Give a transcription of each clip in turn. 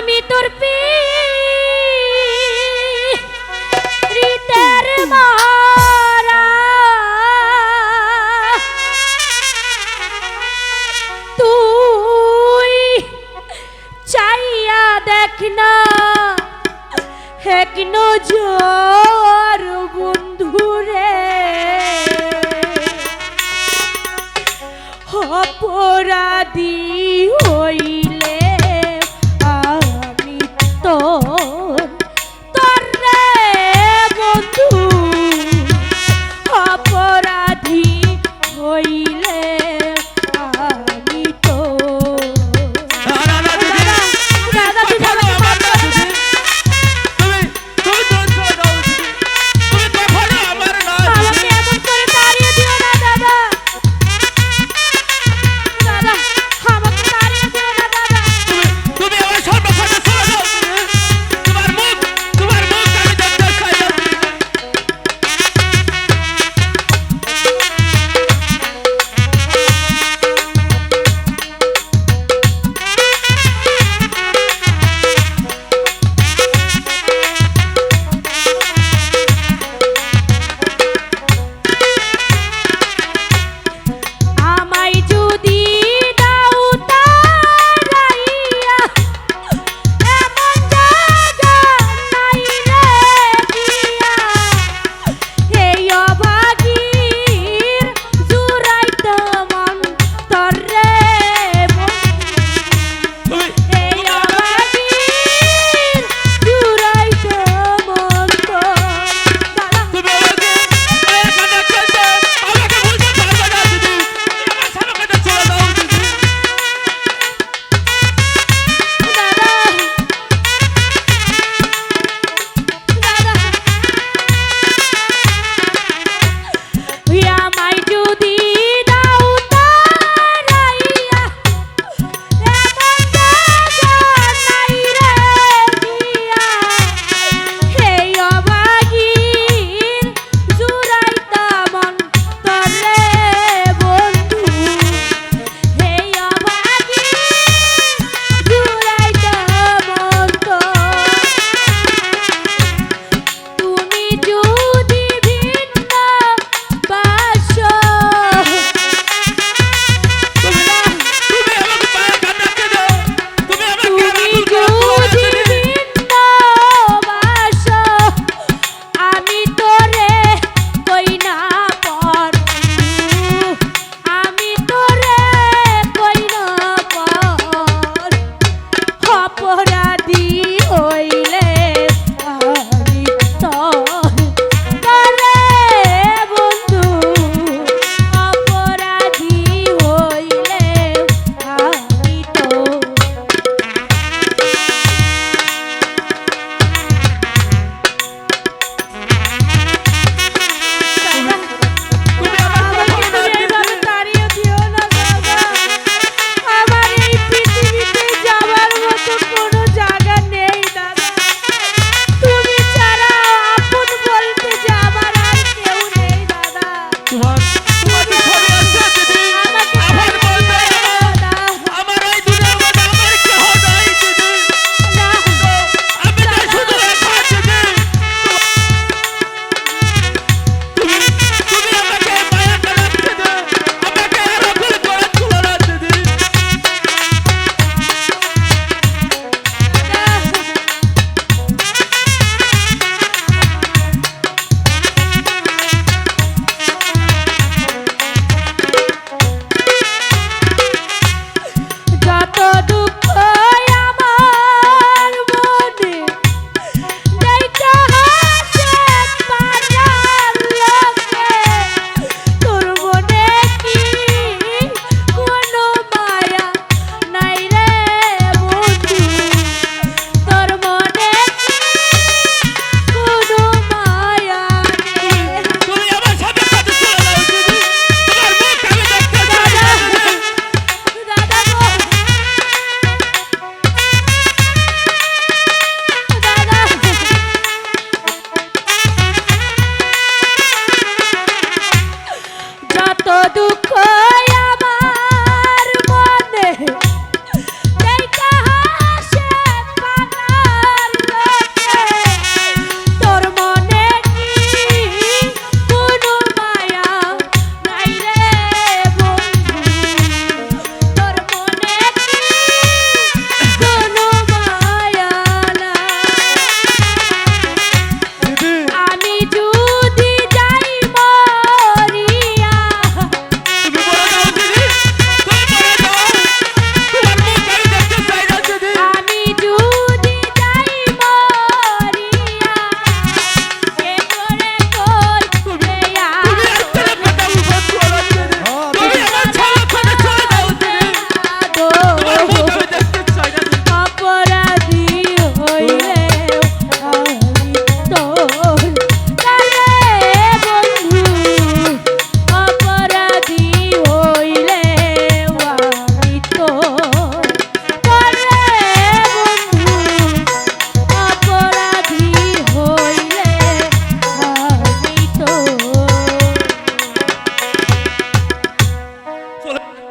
আমি তোর প্রীতের মারা তুই চাইয়া দেখ না এক নজর বন্ধুরে অপরাধী হইলে আমি তোর রে বন্ধু অপরাধী হইলে আমি তোর দাদা তুই যাবে আমাকে এমন করে তাড়িয়ে দিও না দাদা দাদা আমাকে তাড়িয়ে দিও না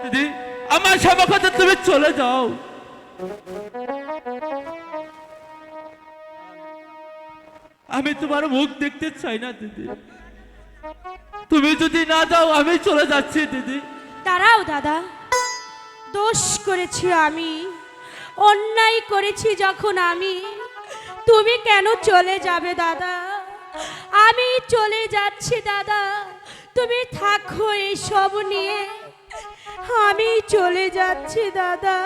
দিদি আমার সমাগতে তুমি চলে যাও। আমি তোমার মুখ দেখতে চাই না দিদি। তুমি যদি না যাও আমি চলে যাচ্ছি দিদি। দাঁড়াও দাদা, দোষ করেছি আমি, অন্যায় করেছি যখন আমি, তুমি কেন চলে যাবে দাদা? আমি চলে যাচ্ছি দাদা, তুমি থাকো এই সব নিয়ে, আমি চলে যাচ্ছি দাদা।